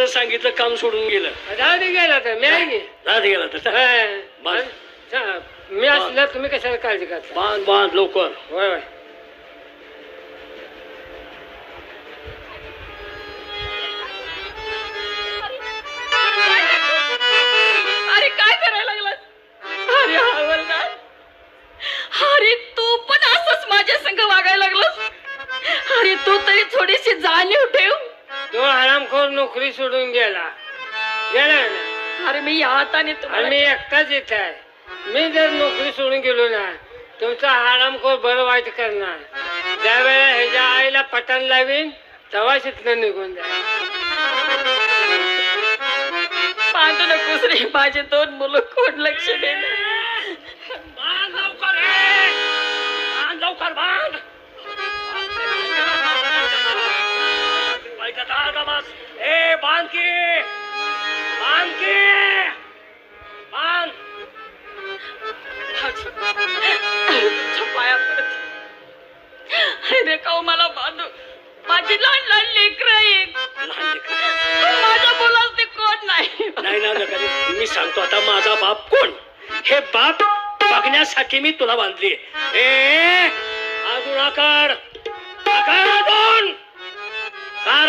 सांगितलं काम सोडून गेलं. राहते गेला तर मी आहे राहत गेला तर मी असलं तुम्ही कशाला काळजी करता. बांध बांध लवकर. होय होय. अरे काय करायला लागला? अरे हवलदार, अरे तू पण असंच माझ्या संग वागायला लागलास? अरे तू तरी थोडीशी जाणीव ठेव. तो आरामखोर नोकरी सोडून गेला गेला अरे मी या हाताने आणि मी एकटाच येत आहे. मी जर नोकरी सोडून गेलो ना तुमचा आरामखोर बरं वाईट करणार. ज्या वेळेला ह्याच्या आईला पटण लावीन तेव्हा इथनं निघून जाईल. बांधू नकोस रे, माझे दोन मुलं कोण लक्ष देणं. बांध लवकर रे, बांध लवकर बांध. ए बांध की, बांध की, बांध. पाया पडत. अरे काऊ मला बांधू. माझी लहान लहान लेकरं आहेत. माझ्या मुलास ते कोण नाही. नाही ना नका. मी सांगतो आता माझा बाप कोण. हे बाप बघण्यासाठी मी तुला बांधली. ए अजून आकार आकार अजून कार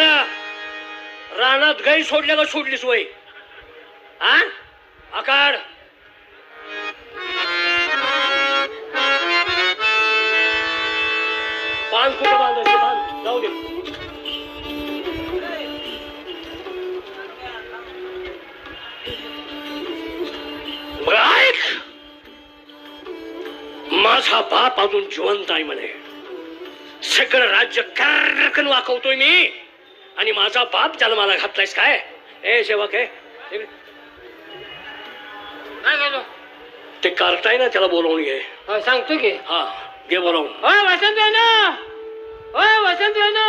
रानात गाई सोडल्या का सोडलीस वय. हा आकार बांध. कुठं बांधायचं बांध. जाऊ दे. ऐक, माझा बाप अजून जिवंत आहे म्हणे. सगळं राज्य कर्रकन वाकवतोय मी आणि माझा बाप जन्माला घातलायस काय. ए सेवक आहे काय झालं ते कार्टाय ना त्याला बोलवून घे. सांगतो की. हा घे बोलावून. होय वसंत ना, होय वसंत ना,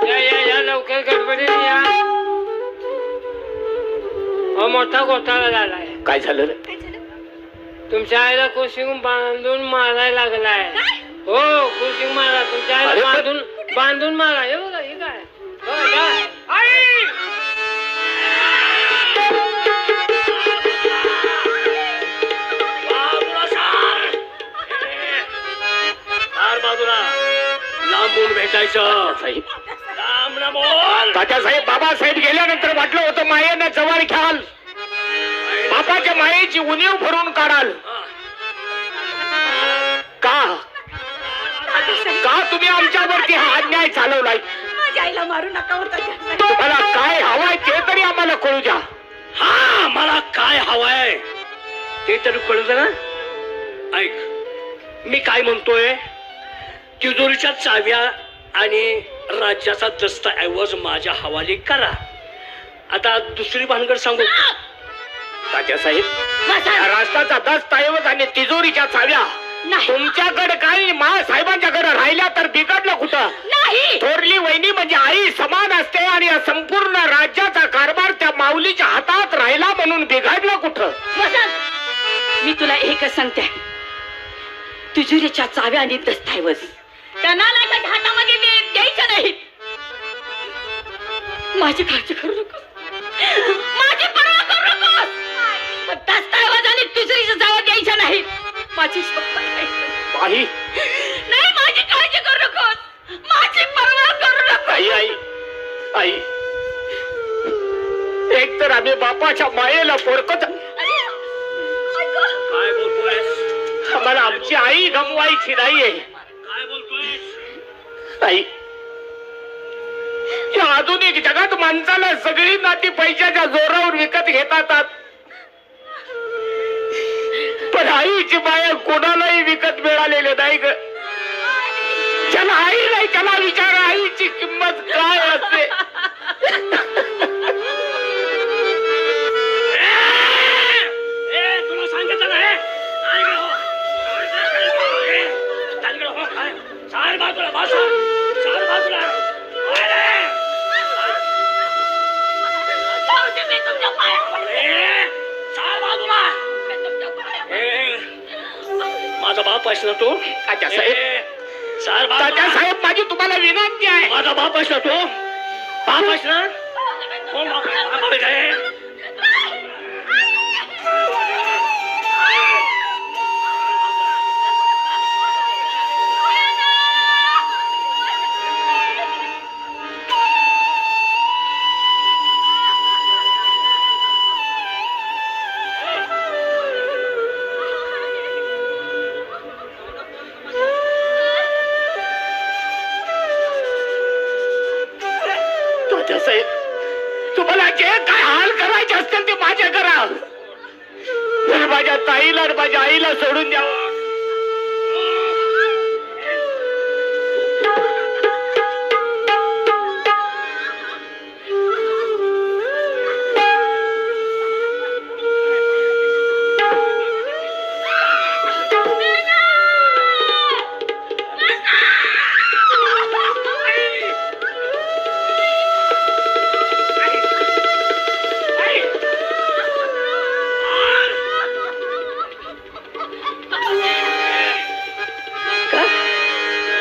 या लवकर गडबडीने या. मोठा घोटाळा झालाय. काय झालं रे. तुमच्या आईला कुशिंग बांधून मारायला लागलाय. हो कुशिंग मारा. तुमच्या आईला बांधून बांधून मारा. हे बघा हे काय. आई बाजूला लांबून भेटायचं. लांब ना बोल. तात्यासाहेब बाबासाहेब गेल्यानंतर वाटलं होतं मायेनं जवळ घ्याल, बापाच्या मायेची उणीव भरून काढाल. का का तुम्ही आमच्यावरती हा अन्याय चालवलाय. माझ्या आईला मारू नका होता. तुम्हाला काय हवाय ते तरी आम्हाला कळू द्या. हा मला काय हवाय ते तरी कळू ना. ऐक मी काय म्हणतोय. तिजोरीच्या चाव्या आणि राज्याचा दस्तऐवज माझ्या हवाली करा. आता दुसरी भानगड सांगू. तात्यासाहेब राष्ट्राचा दस्तऐवज आणि तिजोरीच्या चाव्या तुमच्याकडे काही साहेबांच्याकडे राहिल्या तर बिघडलं कुठं. नाही. थोरली वहिनी म्हणजे आई समान असते आणि या संपूर्ण राज्याचा कारभार त्या माऊलीच्या हातात राहिला म्हणून बिघडलं कुठं. मी तुला एकच सांगते. तिजोरीच्या चाव्या आणि दस्तऐवज त्या नालायकाच्या हातामध्ये द्यायचं नाही. माझी काळजी करू नको, माझी पर्वा करू नको. दस्तऐवज आणि तिजोरीच्या चाव्या द्यायच्या नाही. माझी शपथ नाही. नाही माझी काळजी करू नको, माझी पर्वा करू नको. आई आई आई एक तर आम्ही बापाच्या मायेला पोरकत. काय बोलतोय. आम्हाला आमची आई गमवायची नाहीये. काय बोलतोय. आई या आधुनिक जगात माणसाला सगळी नाती पैशाच्या जोरावर विकत घेतात, पण आईची माया कोणालाही विकत मिळालेले नाही ग. ज्याला आई नाही त्याला विचार आईची किंमत काय असते. तुला सांगितलं नाही. चार बाजूला बसा. चार बाजूला चार बाजूला. माझा बाप आहेस ना तू. तात्यासाहेब चार बाप तात्यासाहेब माझी तुम्हाला विनंती आहे. माझा बाप असला तो बाप असला कोण बाप आहे? बाप आहे. तात्यासाहेब तुम्हाला जे काय हाल करायचे असतील ते माझ्या करा. पण माझ्या ताईला आणि माझ्या आईला सोडून द्यावं.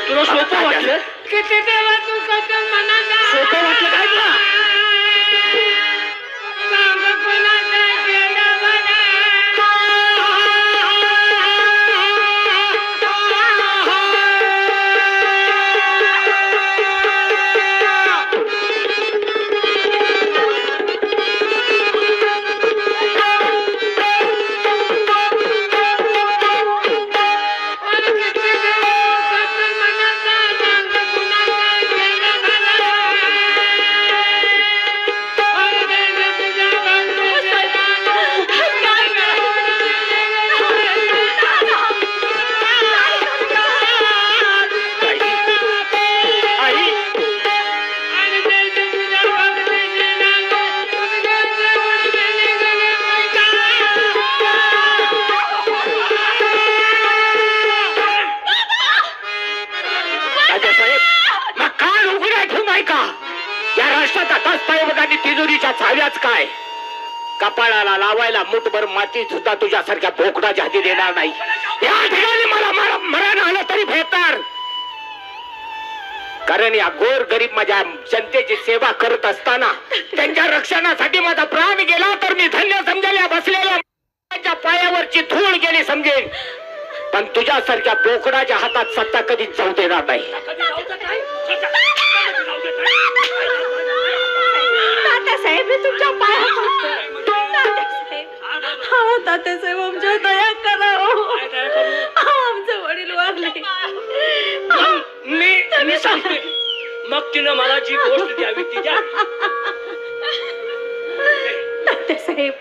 तुला सोपं वाटलं? किती देवा तू कटन मनाला सोपं वाटलं काय तुला? सांग कोणाचा गेला बना. तिजोरीच्या चाव्याच काय कपाळाला लावायला मुठभर माती सुद्धा तुझ्यासारख्या बोकडाच्या हाती देणार नाही. या ठिकाणी मला मरण आलं तरी भेटणार. कारण या गोर गरीब माझ्या जनतेची सेवा करत असताना त्यांच्या रक्षणासाठी माझा प्राण गेला तर मी धन्य समजेल. या बसलेल्या पायावरची धूळ गेली समजेल. पण तुझ्यासारख्या बोकडाच्या हातात सत्ता कधीच जाऊ देणार नाही. तात्यासाहेब मी तुमच्या पाया पडतो. तात्यासाहेब आमच्या दया करा. आमचे वडील वारले. मी सांगते मग तिनं मला जी गोष्ट द्यावी ती द्या. तात्यासाहेब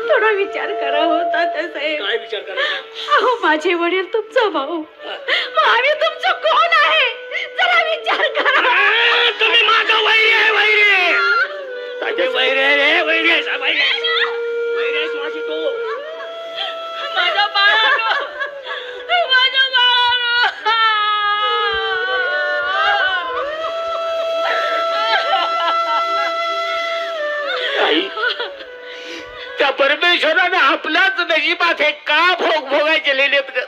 थोडा विचार करा हो. तात्यासाहेब काय विचार करायचा? अहो माझे वडील तुमचा भाऊ मग आम्ही तुमचं कोण आहे जरा विचार करा. तुम्ही माझा वैरी आहे. वैरी रे वैरी माझी तो माझ्या बाळानो माझ्या बाळानो. आई त्या परमेश्वराने आपल्याच नशिबात हे का भोगायचे लिहिलेत ग?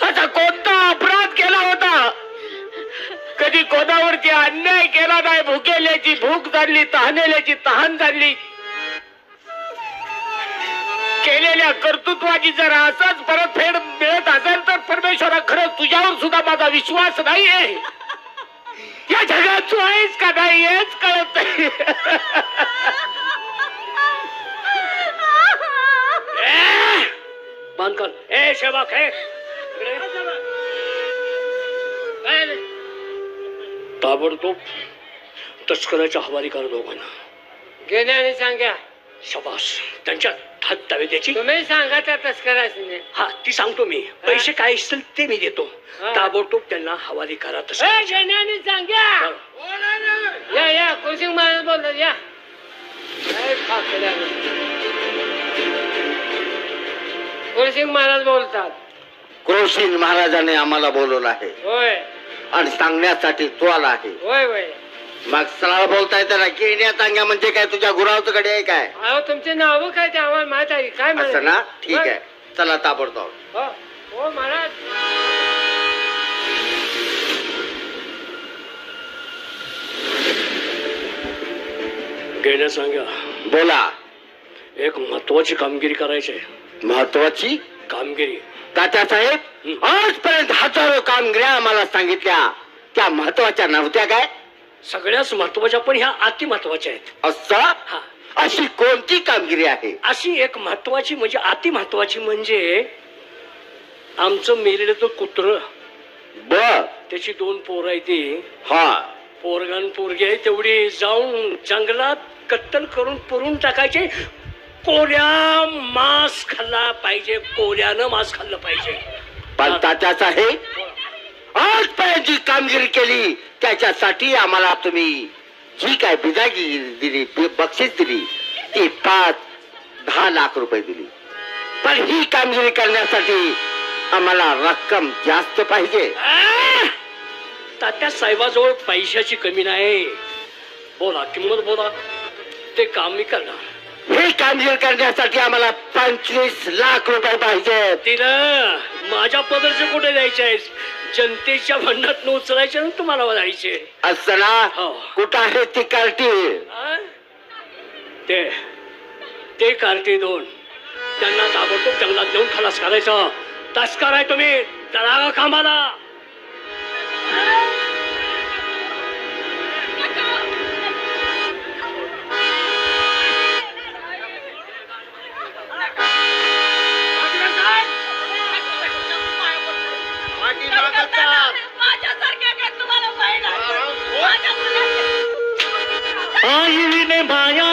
असा कोणता अपराध केला होता? कधी कोणावरती अन्याय केला नाही. भुकेल्याची भूक झाली, तहानेल्याची तहान झाली. केलेल्या कर्तृत्वाची जर असंच परतफेड मिळत असेल तर परमेश्वरा खरंच तुझ्यावर सुद्धा माझा विश्वास नाहीये. या जगात तू आहेस का नाही हेच कळत नाही. बंद कर. ए शेवक हे ताबडतोब तस्कराच्या हवाली कर दोघांना. गेल्याने सांगा. शबास त्यांच्या हात तावे द्यायची. तुम्ही सांगा त्या तस्कराने. हा ती सांगतो मी. पैसे काय असतील ते मी देतो. ताबडतोब त्यांना हवाली करा. गेल्याने सांगा. या कुर्सिंग महाराज बोलतात. या कुर्सिंग महाराज बोलतात. क्रोशिंग महाराजाने आम्हाला बोलवलं आहे. होय आणि सांगण्यासाठी तू आला आहे. होय होय. मग सरळ बोलताय त्याला केण्या तांग्या म्हणजे काय? तुझ्या गुरावचं कडे आहे काय? अहो तुमचे नाव काय ते आम्हाला माहित आहे. काय असं ना? ठीक आहे चला ताबडतोब. हो महाराज. गेल्या सांगा बोला. एक महत्वाची कामगिरी करायची आहे. महत्वाची कामगिरी तात्यासाहेब, आजपर्यंत हजारो कामगिऱ्या आम्हाला सांगितल्या, त्या महत्वाच्या नव्हत्या काय? सगळ्याच महत्वाच्या, पण ह्या अति महत्वाच्या आहेत. असं? हा, अशी कोणती कामगिरी आहे? अशी एक महत्वाची म्हणजे अति महत्वाची म्हणजे आमचं मेलेलं तो कुत्र, बर. त्याची 2 पोरं आहे ती. हा. पोरगान पोरगी आहे तेवढी जाऊन जंगलात कत्तल करून पुरून टाकायचे. कोऱ्या मांस खाल्ला पाहिजे, कोऱ्यानं मांस खाल्लं पाहिजे. पण तात्यासाहेब, आजपर्यंत जी कामगिरी केली त्याच्यासाठी आम्हाला तुम्ही जी काय बिदागी दिली, बक्षीस दिली, ती 5-10 लाख रुपये दिली. पण ही कामगिरी करण्यासाठी आम्हाला रक्कम जास्त पाहिजे. तात्या साहेबाजवळ पैशाची कमी नाही. बोला, किंमत बोला, ते काम मी करणार. ही कामगिरी करण्यासाठी आम्हाला 25 लाख रुपये पाहिजे. तिला माझ्या पदरचे कुठे द्यायचे आहेत? जनतेच्या भांडात उचलायचे ना तुम्हाला द्यायचे. असं ना? हो. कुठं आहे ती कार्टी? हा? ते कार्टी 2 त्यांना ताबडतोब जंगलात नेऊन खलास करायचं. तस्कर आहे तुम्ही, तळागा कामाला. आईने माया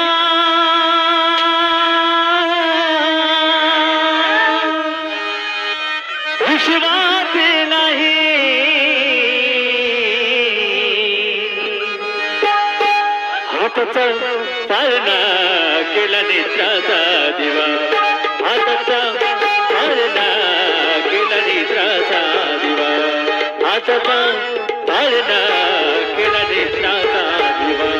विश्वास नाही, हाताचा पाळणा केला नेत्राचा दिवा, हाताचा पाळणा केला नेत्राचा दिवा, हाताचा पाळणा केला नेत्राचा दिवा.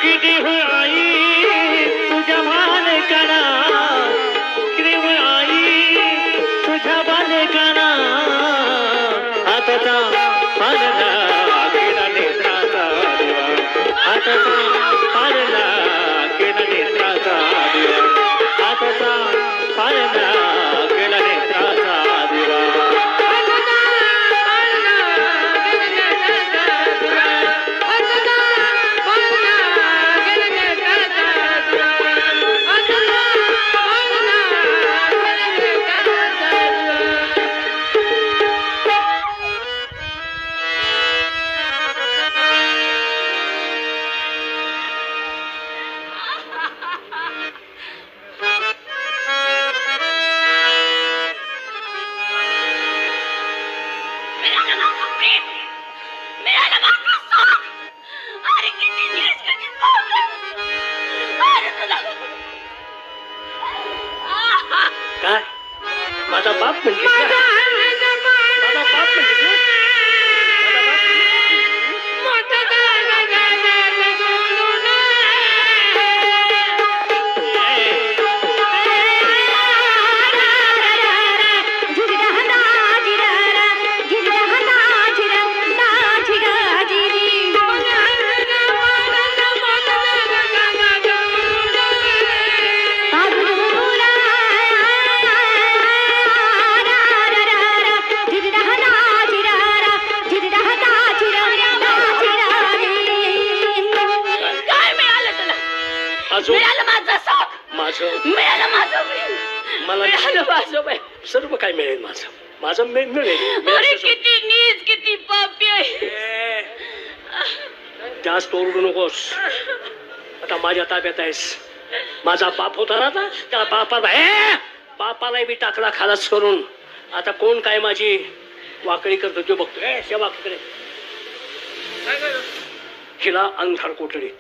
किती हो आई तुझ्या मालकाना, किती हो आई तुझ्या बालकाना, हाताचा पाळणा केला नेत्राचा दिवा, हाताचा पाळणा केला नेत्राचा दिवा, हाताचा पाळणा केला नेत्राचा दिवा. काय माझा बाप म्हणजे माझा बाप म्हणजे जिरहना जिरहरा माझं बाई. सर्व काय मिळेल माझं माझं मिळेल अरे किती नीच किती पापी आहे. ए, जास्त ओरडू नकोस. आता माझ्या ताब्यात आहेस. माझा बाप होता ना आता, त्या बापाला बी टाकला खालास करून. आता कोण काय माझी वाकडी करतो ते बघतो. त्या बाकीकडे हिला अंधार कोठडीत.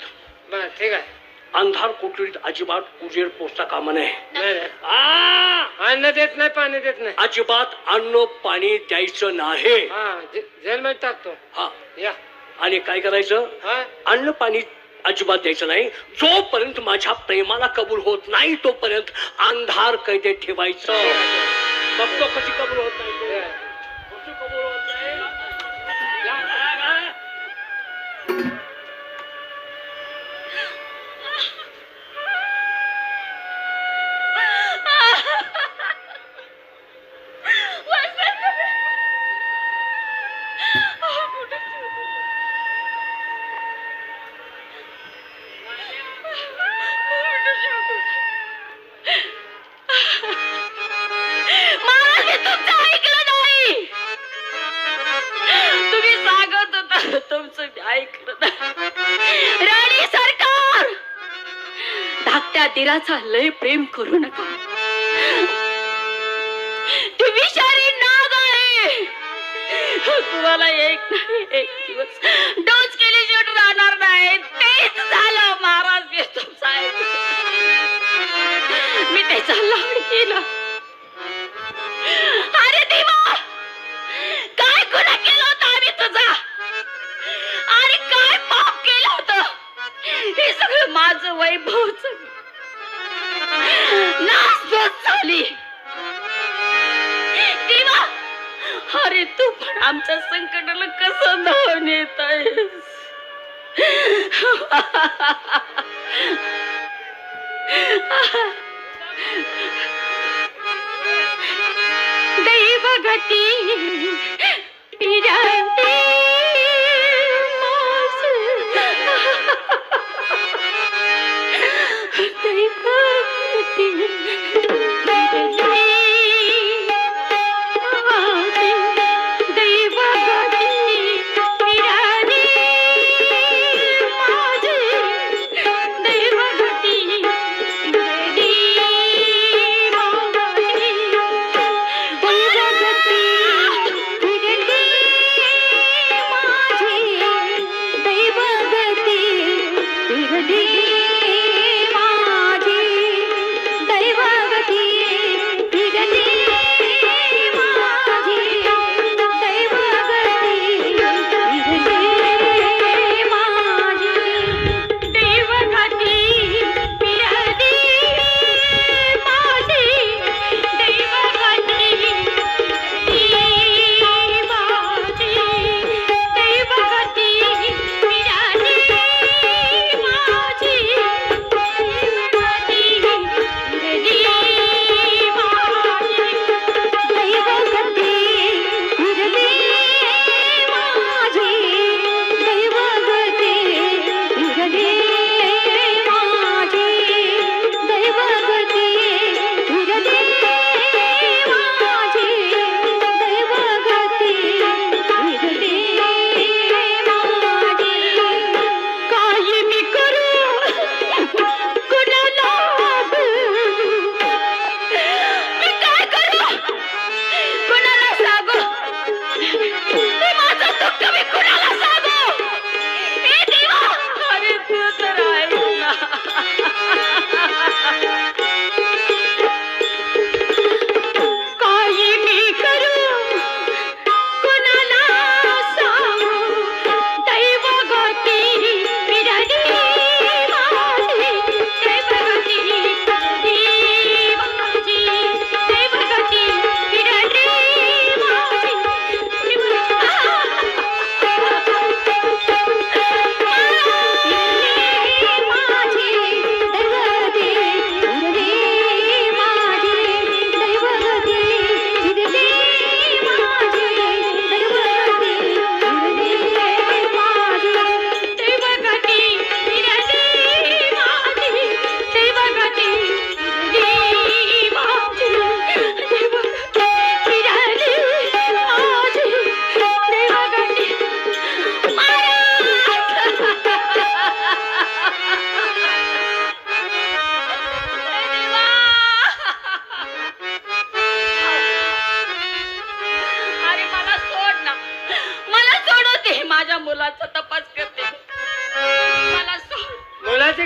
बरं ठीक आहे. अंधार कोठडीत अजिबात उजेड पोचता कामा नये. नाही नाही. आ, अन्न देत नाही पाणी देत नाही. अजिबात अन्न पाणी द्यायचं नाही. हा जेलमध्ये टाकतो. हा या. आणि काय करायचं? हा अन्न पाणी अजिबात द्यायचं नाही. जोपर्यंत माझ्या प्रेमाला कबूल होत नाही तोपर्यंत अंधार कैदेत ठेवायचं. बघतो कशी कबूल होत नाही ते. कशी कबूल होत नाही. महाराज मी तुमचं ऐकलं नाही. तुम्ही सांगत होता तुमचं मी ऐकलं नाही. राणी सरकार धाकट्या दिराचा लय प्रेम करू नका. ती विषारी नाग आहे. तुम्हाला एक नाही एक दिवस डोस केल्याशिवाय राहणार नाही. तेच झालं महाराज. मी तुमचं ऐकलं. मी त्याचा लाड केला. अरे देवा काय गुन्हा केला होता आम्ही तुझा. आणि काय पाप केलं होतं. हे सगळं माझं वैभवच नासधूस झाली. देवा अरे तू पण आमच्या संकटाला कसं धावून येत आहेस. दैवगती पिरांती दैवगती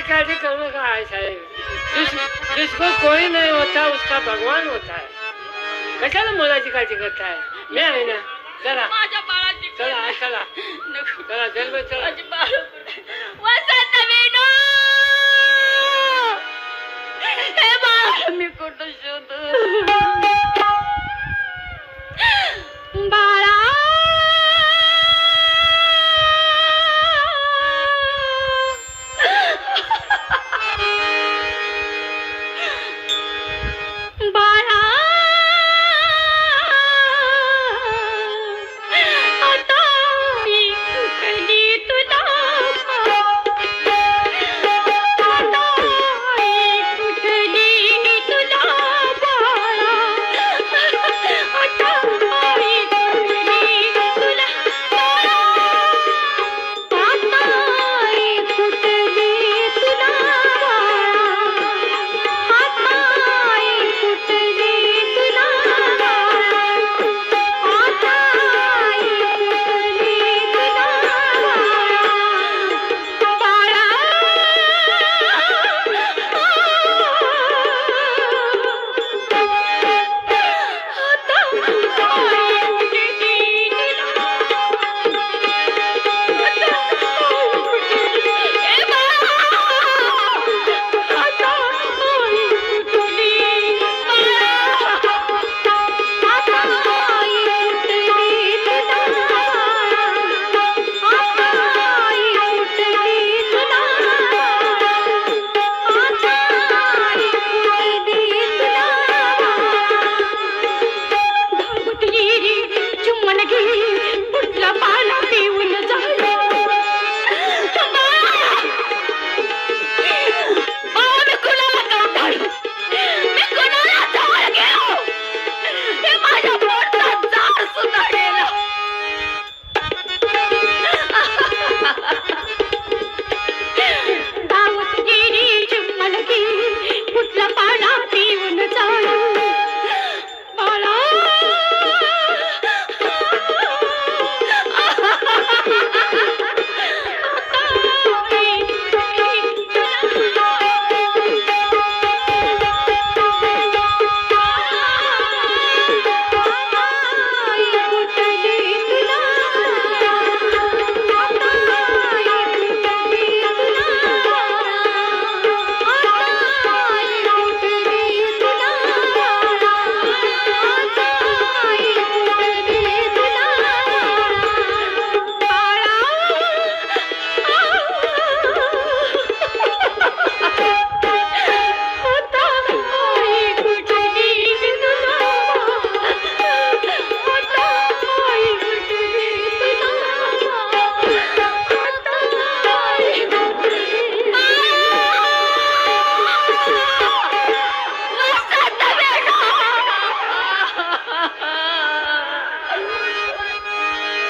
काळजी करू नका आई साहेब, जिसको कोई नहीं होता उसका भगवान होता है. कशाला मुलाची काळजी करताय? मी आहे ना. चला माझ्या बाळाची चला चला नको. चला जन्म चला. माझी बाळ वसंत वेणू, हे बाळ मी कुठं शोधू? बाळा बाळा आता मी कुठली तुला, आता मी कुठली तुला बाळा, आता मी कुठली तुला बाळा, आता मी कुठली तुला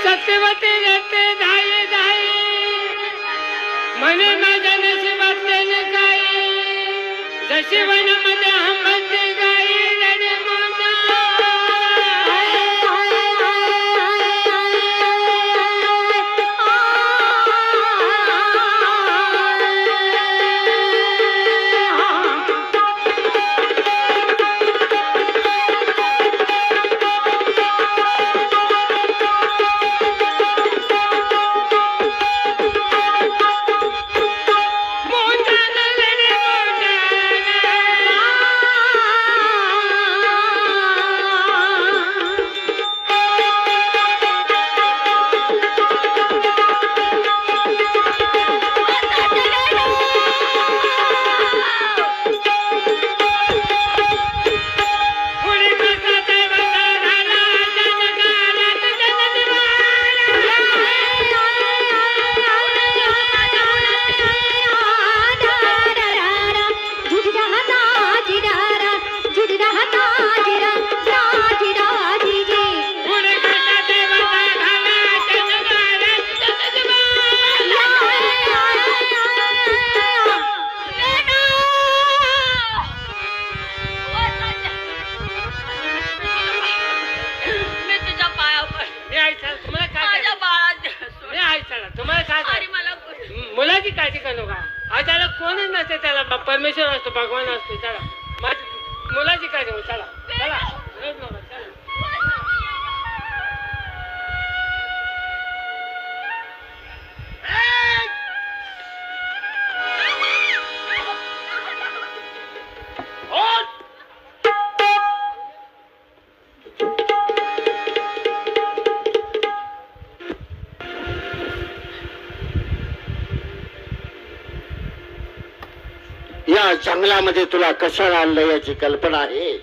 सत्यवती रस्ते धाये धाये, म्हणे माझ्या नशिबातले काही, जशी वनामध्ये हंबरती गाई रडे मोठा. मुलाची काळजी करू नका. त्याला कोणच नसते, त्याला परमेश्वर असतो, भगवान असतो. चला माझ्या मुलाची काय देऊ, चला चला रडू नका, चला. या जंगलामध्ये तुला कशाला आणलं याची कल्पना आहे?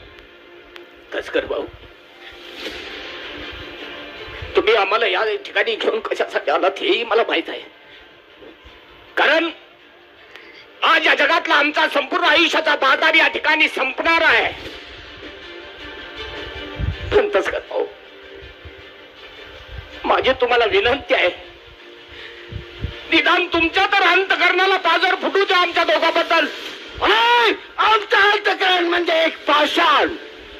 तस्कर भाऊ, तुम्ही आम्हाला या ठिकाणी घेऊन कशासाठी आलात हेही मला माहित आहे. कारण आज या जगातला आमचा संपूर्ण आयुष्याचा बाजार या ठिकाणी संपणार आहे. पण तस्कर भाऊ, माझी तुम्हाला विनंती आहे, निदान तुमच्या तर अंतकरणाला पाजर फुटू द्या आमच्या दोघांबद्दल. आमचं अंतकरण म्हणजे एक पाषाण,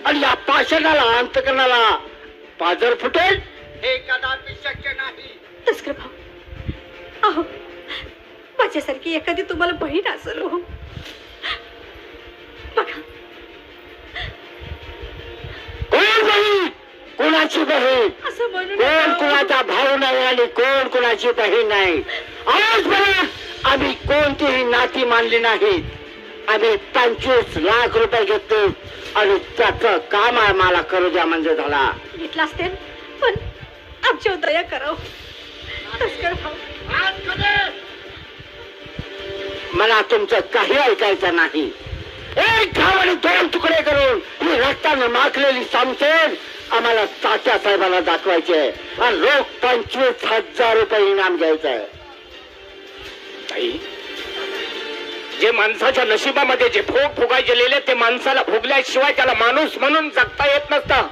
आणि या पाषाणाला अंतकरणाला पाजर फुटेल हे कदापि शक्य नाही. तस्कर भाऊ, अहो माझ्यासारखी एखादी तुम्हाला बहीण असेल हो. बघा, कोण बहीण, कोणाची बहीण, असं म्हणून कोण कुणाचा भाऊ नाही आणि कोण कुणाची बहीण नाही. आजपर्यंत आम्ही कोणतीही नाती मानली नाहीत. आम्ही 25 लाख रुपये घेतले आणि त्याचं काम आम्हाला करू द्या म्हणजे झाला. घेतला असतील, पण आमच्यावर दया करावं. तस्कर भाऊ, मला तुमचं काही ऐकायचं नाही. एक घाव आणि 2 तुकडे करून ही रक्तानं माखलेली सामसेन आम्हाला तात्या साहेबाला दाखवायचे आणि रोख 25,000 रुपये इनाम घ्यायचंय. ताई, जे माणसाच्या नशिबामध्ये जे भोग भोगायचे लिहिले ते माणसाला भोगल्याशिवाय त्याला माणूस म्हणून जगता येत नसतं.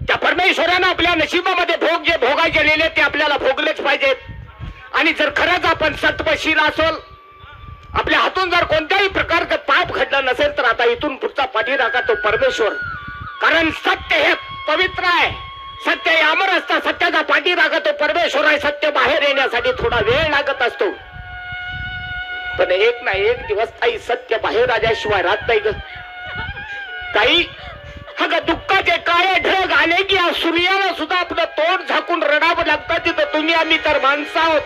त्या परमेश्वरानं आपल्या नशिबामध्ये भोग जे भोगायचे लिहिले ते आपल्याला भोगलेच पाहिजेत. आणि जर खरंच आपण सत्वशील असेल, आपल्या हातून जर कोणत्याही प्रकारचं पाप घडलं नसेल, तर आता इथून पुढचा पाठीराखा तो परमेश्वर. कारण सत्य हे पवित्र आहे, सत्य हे अमर असतं. सत्याचा पाठीराखा तो परमेश्वर आहे. सत्य बाहेर येण्यासाठी थोडा वेळ लागत असतो, पण एक ना एक दिवस ताई सत्य बाहेर आल्याशिवाय राहत नाही ग. ताई, अगं दुःखाचे काळे ढग आले की या सूर्याला सुद्धा आपलं तोंड झाकून रडावं लागतं. तिथं तुम्ही आम्ही तर माणसं आहोत.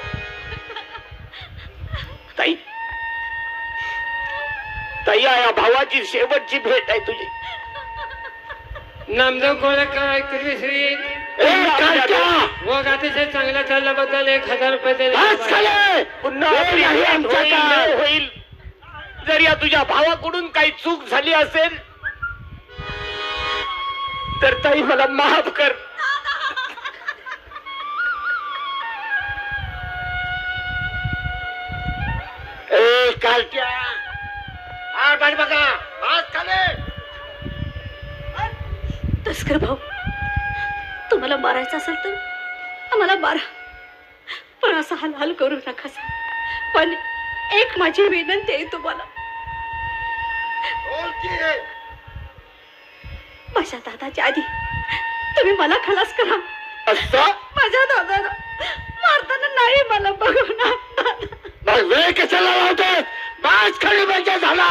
ताई, ताई, या भावाची शेवटची भेट आहे तुझी. नामदेव कोळेकर श्री मग अतिशय चांगला चालल्याबद्दल 1000 रुपये दिले. पुन्हा आपली भेट होईल होईल. जर या तुझ्या भावाकडून काही चूक झाली असेल तर ताई मला माफ कर. ए कार्ट्या, बघा आज खाले. तस्कर भाऊ, तुम्हाला मारायचं असेल तर आम्हाला मारा, पण असं हाल करू नका. पण एक माझी विनंती आहे तुम्हाला, माझ्या दादाच्या आधी तुम्ही मला खलास करा. असं माझ्या दादाला मारताना नाही मला बघवणार. मग वेळ कशाला लावतोय? बाज खाली म्हणजे झाला.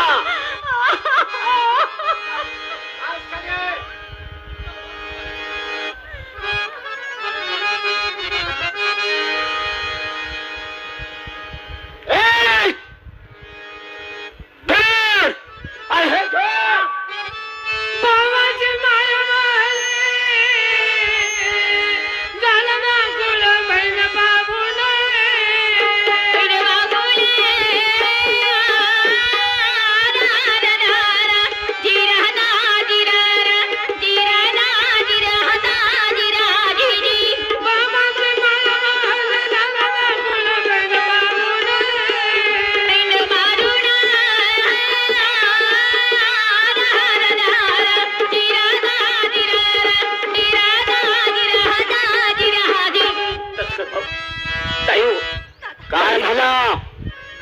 काय झालं?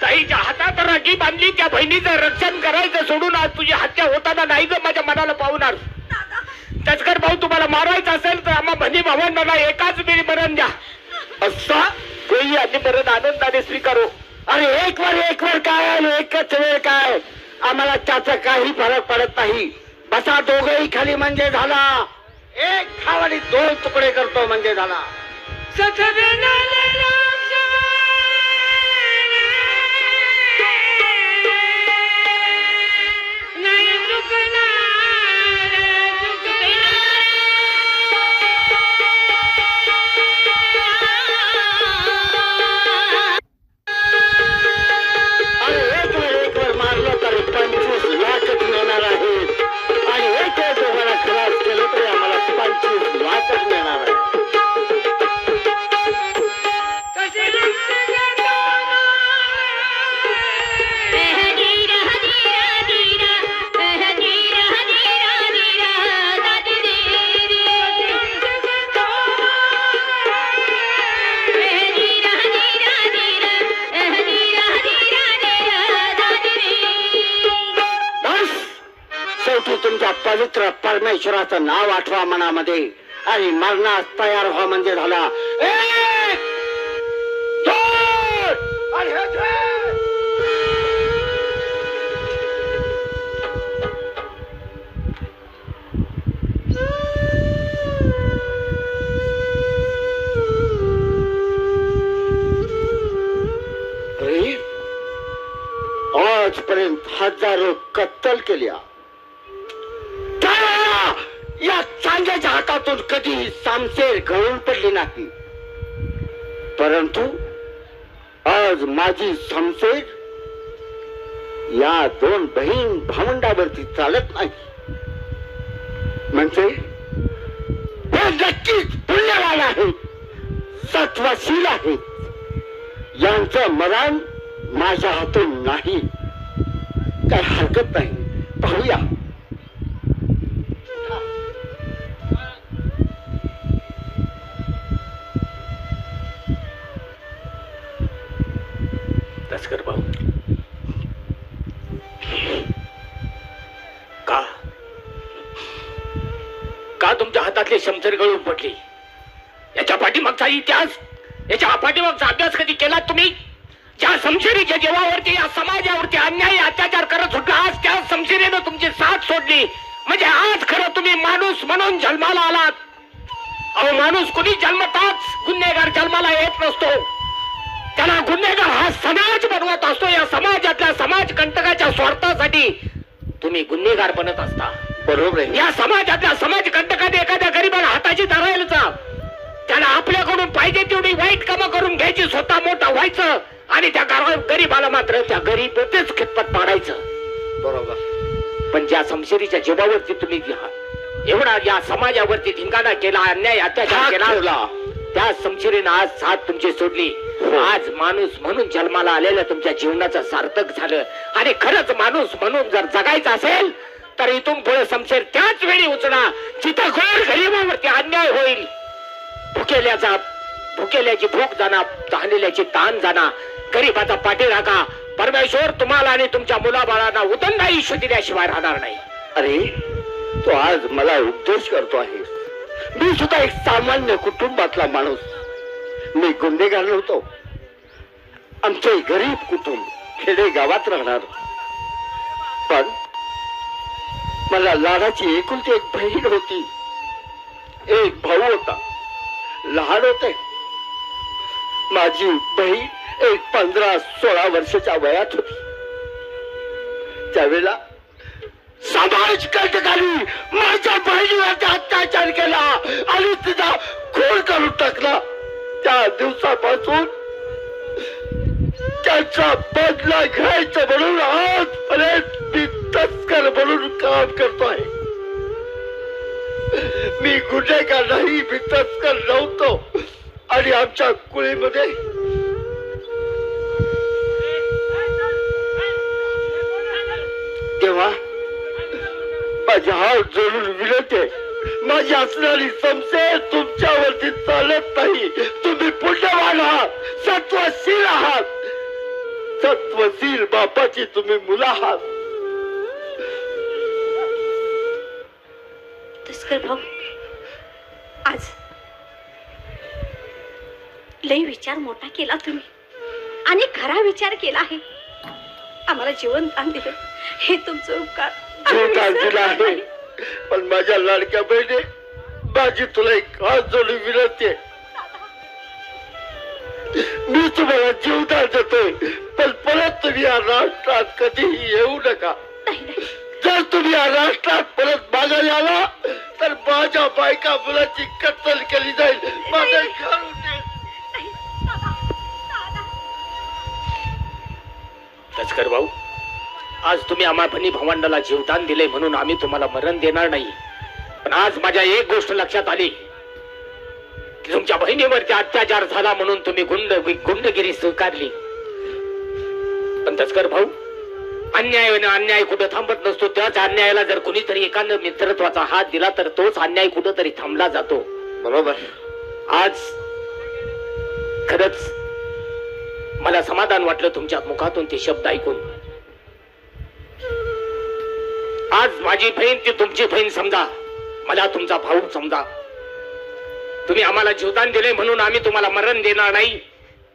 ताईच्या हातात राखी बांधली, त्या बहिणीचं रक्षण करायचं सोडून आज तुझी हत्या होताना नाही ग माझ्या मनाला पावणार. तस्कर भाऊ, तुम्हाला मारायचं असेल तर आम्हा बहिणी भावांना एकाच वेळी मरण द्या. असा कोणी आधी मरण आनंदाने स्वीकारो. अरे एक वर काय आणि एकच वेळ काय, आम्हाला त्याचा काही फरक पडत नाही. बसा दोघही खाली म्हणजे झाला. एक खावाडी 2 तुकडे करतो म्हणजे झाला. एक वर मारलं तरी 25 लाखच मिळणार आहेत आणि एक दोघांना खलास केलं तरी आम्हाला 25 लाखच मिळणार आहे. शेवटी तुमच्या पवित्र परमेश्वराचं नाव आठवा मनामध्ये आणि मरणास तयार व्हा म्हणजे झाला. 1 2 आणि हे घे. अरे, आजपर्यंत हजारो कत्तल केल्या, या चांगल्याच्या हातातून कधीही सामसेर गळून पडली नाही. परंतु आज माझी समसेर या 2 बहीण भावंडावरती चालत नाही. म्हणजे हे नक्कीच पुण्यवान आहेत, सत्वशील आहेत. यांचं मरण माझ्या हातून नाही. काय हरकत नाही, पाहूया. तस्कर भाऊ, का तुमच्या हातातली शमशेर गळून पडली? याच्या पाठीमागचा इतिहास, याच्या पाठीमागचा अभ्यास कधी केला तुम्ही? ज्या शमशेरीच्या जीवावरती, या समाजावरती अन्याय अत्याचार करत होता, आज त्या शमशेरीनं तुमची साथ सोडली. म्हणजे आज खरं तुम्ही माणूस म्हणून जन्माला आलात. अहो, माणूस कुणी जन्मताच गुन्हेगार जन्माला येत नसतो. त्याला गुन्हेगार हा समाज बनवत असतो. या समाजातल्या समाज कंटकाच्या स्वार्थासाठी तुम्ही गुन्हेगार बनत असता. बरोबर आहे. या समाजातल्या समाज कंटकाने एखाद्या गरीबाला हाताची धरायला, त्याला आपल्याकडून पाहिजे तेवढी वाईट कामं करून घ्यायची, स्वतः मोठा व्हायचं आणि त्या गरीबाला मात्र त्या गरीबतेच खितपत पाडायचं. बरोबर. पण ज्या शमशेरीच्या जीवावरती तुम्ही एवढा या समाजावरती धिंगाणा केला, अन्याय अत्याचार केला, त्या शमशेरीनं आज साथ तुमची सोडली. आज माणूस म्हणून जन्माला आलेल्या तुमच्या जीवनाचं सार्थक झालं. आणि खरंच माणूस म्हणून जर जगायचं असेल तर इथून पुढे शमशेर त्याच वेळी उचला जिथं गोर गरीबावरती अन्याय होईल. भुकेल्याची भूक जाणार, तहानलेल्याची ताण जाणार, गरीबाचा पाठीराखा. परमेश्वर तुम्हाला आणि तुमच्या मुलाबाळांना उदंड आयुष्य दिल्याशिवाय राहणार नाही. अरे, तो आज मला उपदेश करतो आहे. मी सुद्धा एक सामान्य कुटुंबातला माणूस. मी गुन्हेगार नव्हतो. आमचे गरीब कुटुंब खेडे गावात राहणार. पण मला लाडाची एकुलती एक बहीण होती, एक भाऊ होता. लहान होते. माझी बहीण एक 15-16 वर्षाच्या वयात होती. त्यावेळेला समाज कंटकांनी माझ्या बहिणीवरती अत्याचार केला आणि तिचा खून करून टाकला. त्या दिवसापासून त्याचा बदला घ्यायचा म्हणून आजपर्यंत मी तस्कर म्हणून काम करतो आहे. मी गुन्हेगार नाही, मी तस्कर नव्हतो. आणि आमच्या कुळीमध्ये तेव्हा माझ्या हात जोडून विनंती आहे, माझी असणारी शमशेर तुमच्यावरती चालत नाही. तुम्ही पुण्यवान आहात, सत्वशील आहात, सत्वशील बापाची तुम्ही मुलं आहात. तस्कर भाऊ, आज लई विचार मोठा केला तुम्ही. आणि खरा विचार केला आहे. आम्हाला जीवन दान दिलं हे तुमचं उपकार आम्ही जीवदान दिलं विसरणार आहे. नाही. पण माझ्या लाडक्या बहिणी, माझी तुला एक हात जोडून विनंती आहे. मी तुम्हाला जीवदान देतोय, पण परत तुम्ही या राष्ट्रात कधीही येऊ नका. नाही नाही जर तुम्ही या राष्ट्रात परत माघारी आला तर माझ्या बायका मुलाची कत्तल केली जाईल. माझं घर उठेल. नाही दादा, दादा. तस्कर भाऊ, आज तुम्ही आम्हा बहिणी भावंडाला जीवदान दिले म्हणून आम्ही तुम्हाला मरण देणार नाही. पण आज माझ्या एक गोष्ट लक्षात आली की तुमच्या बहिणीवरती अत्याचार झाला म्हणून तुम्ही गुंडगिरी स्वीकारली. पण तस्कर भाऊ, अन्याय कुठं थांबत नसतो. त्याच अन्यायाला जर कोणीतरी एखादं मित्रत्वाचा हात दिला तर तोच अन्याय कुठंतरी थांबला जातो. बरोबर. आज खरंच मला समाधान वाटलं तुमच्या मुखातून ते शब्द ऐकून. आज माझी बहीण ती तुमची बहीण समजा, मला तुमचा भाऊ समजा. तुम्ही आम्हाला जीवदान दिले म्हणून आम्ही तुम्हाला मरण देणार नाही.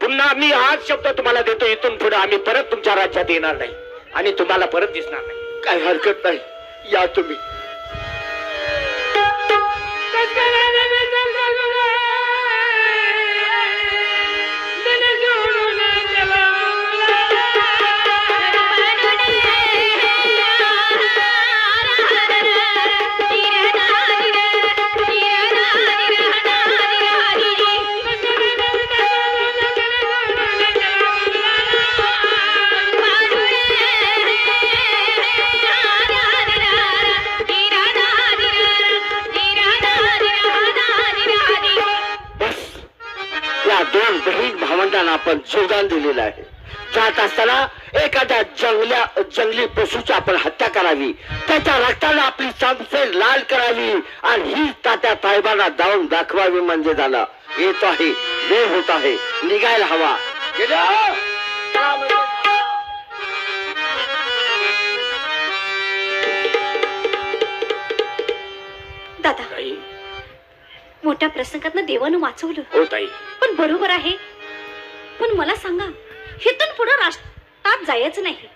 पुन्हा मी हाच शब्द तुम्हाला देतो, इथून पुढे आम्ही परत तुमच्या राज्यात येणार नाही आणि तुम्हाला परत दिसणार नाही. काही हरकत नाही, या तुम्ही. दोन बहीण भावंडांना आपण जीवदान दिलेलं आहे. जात असताना एखाद्या जंगली पशुची आपण हत्या करावी, त्याच्या रक्ताने आपली चांदफेर लाल करावी आणि ही तात्या साहेबांना जाऊन दाखवावी म्हणजे झालं. येतो आहे, वेळ होत आहे, निघायला हवा. दादा, मोठ्या प्रसंगात देवानं वाचवलं. हो ताई. पण बरोबर आहे. पण मला सांगा, इथून पुढे राष्ट्रात जायचं नाही,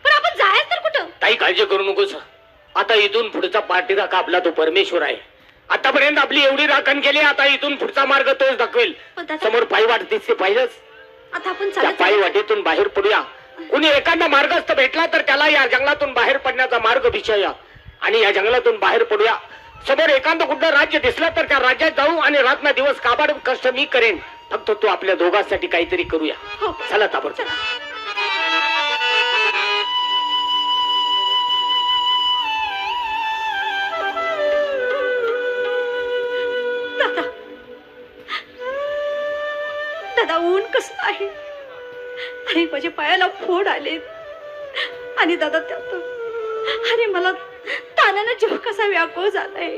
पण आपण जायचं तर कुठं? ताई काळजी करू नकोस. आता इथून पुढचा पाठीचा कापला तो परमेश्वर आहे. आतापर्यंत आपली एवढी राखण केली, आता इथून पुढचा मार्ग तोच दाखवेल. पण दादा, समोर पायी वाट दिसते पाहिलंच. आता आपण त्या चालत पायी वाटेतून बाहेर पडूया. कुणी एखादा मार्गस्थ भेटला तर त्याला या जंगलातून बाहेर पडण्याचा मार्ग विचारूया आणि या जंगलातून बाहेर पडूया. समोर एखादं कुठलं राज्य दिसलं तर त्या राज्यात जाऊ आणि रात्र दिवस काबाड कष्ट मी करेन. फक्त तू आपल्या दोघांसाठी काहीतरी करूया. हो. चला ताबडतोब. दादा, दादा ऊन कसं आहे आणि माझ्या पायाला फोड आले आणि दादा त्यात आणि मला तानानं जीव कसा व्याकुळ झालाय.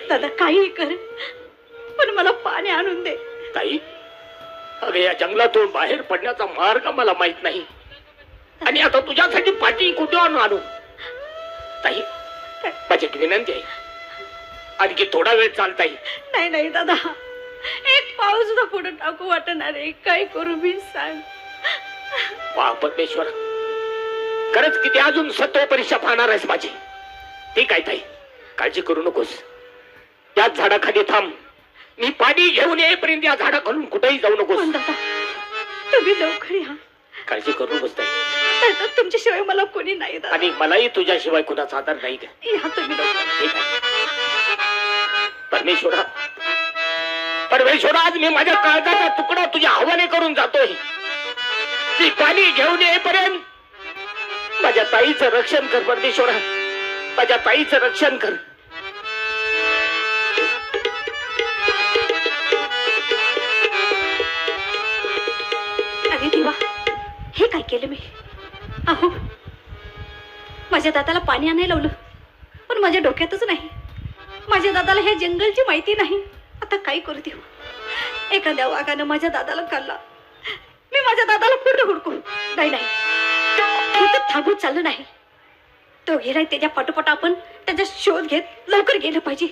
दादा काही कर, पण मला पाणी आणून दे. ताई, अगं या जंगलातून बाहेर पडण्याचा मार्ग मला माहित नाही आणि आता तुझ्यासाठी पाठी कुठून आणू? ताई, माझी एक विनंती आहे, आणखी थोडा वेळ चालता येईल. नाही नाही दादा, एक पाऊस सुद्धा पुढे टाकू वाटणार आहे. काय करू मी सांग? वा परमेश्वर, खरंच किती अजून सत्व परीक्षा पाहणार आहेस माझी. ठीक आहे ताई, काळजी करू नकोस. त्याच झाडाखाली थांब. मी पाणी घेऊन येईपर्यंत या झाडाखालून कुठेही जाऊ नकोस. पण दादा, तुम्ही लवकर या. काळजी करू नकोस ताई. दादा, तुमच्याशिवाय मला कोणी नाही. दादा, आणि मलाही तुझ्याशिवाय कुणाचा आधार नाही का? या तुम्ही लवकर. ठीक आहे. परमेश्वरा, परमेश्वरा, आज मी माझ्या काळजाचा तुकडा तुझ्या हवाले करून जातोय. ती पाणी घेऊन येईपर्यंत माझ्या ताईचं रक्षण कर परमेश्वरा. माझ्या ताईचं रक्षण कर. अरे देवा, हे काय केलं मी? अहो, माझ्या दादाला पाणी आणायला लावलं, पण माझ्या डोक्यातच नाही. माझ्या दादाला ह्या जंगलची माहिती नाही. आता काय करू देवा? एखाद्या वाघानं माझ्या दादाला खाल्ला. मी माझ्या दादाला पूर्ण हुडकू. नाही नाही, हे तर थांबून चाललं नाही. तो गेलाय, त्याच्या पाठोपाठ आपण त्याचा शोध घेत लवकर गेलं पाहिजे.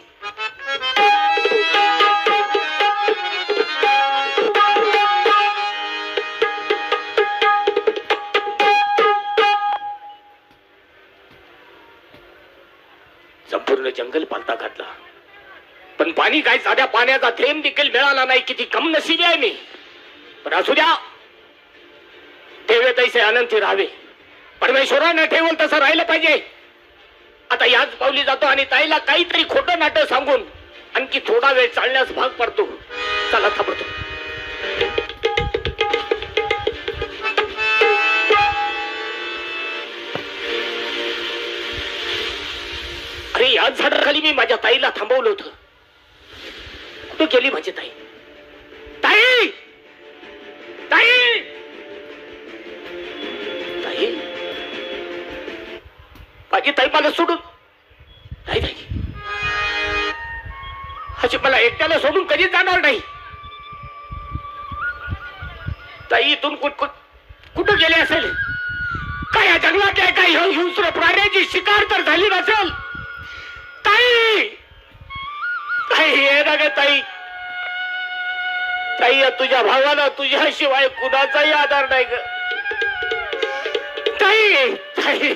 आणि काय साध्या पाण्याचा थेंब देखील मिळाला नाही, किती कम नशिबी आहे मी. पण असू द्या, ठेवे तैसे अनंती राहावे. परमेश्वरानं ठेवल तसं राहिलं पाहिजे. आता याच पावली जातो आणि ताईला काहीतरी खोटं नाटक सांगून आणखी थोडा वेळ चालण्यास भाग पडतो. चला थांबतो. अरे याच झाडाखाली मी माझ्या ताईला थांबवलं होतं. कुठं गेली माझी ताई? ताई, ताई, ताई, माझी ताई मला सोडून नाही ताई, अशी मला एकट्याला सोडून कधीच जाणार नाही. ताई इथून कुठं गेले असेल? काय या जंगलात आहे? काय हिंस्र प्राण्याची शिकार तर झाली नसेल? ताई, ताई ये ना ग ताई. ताई या तुझ्या भावाला तुझ्याशिवाय कुणाचाही आधार नाही ग. ताई, ताई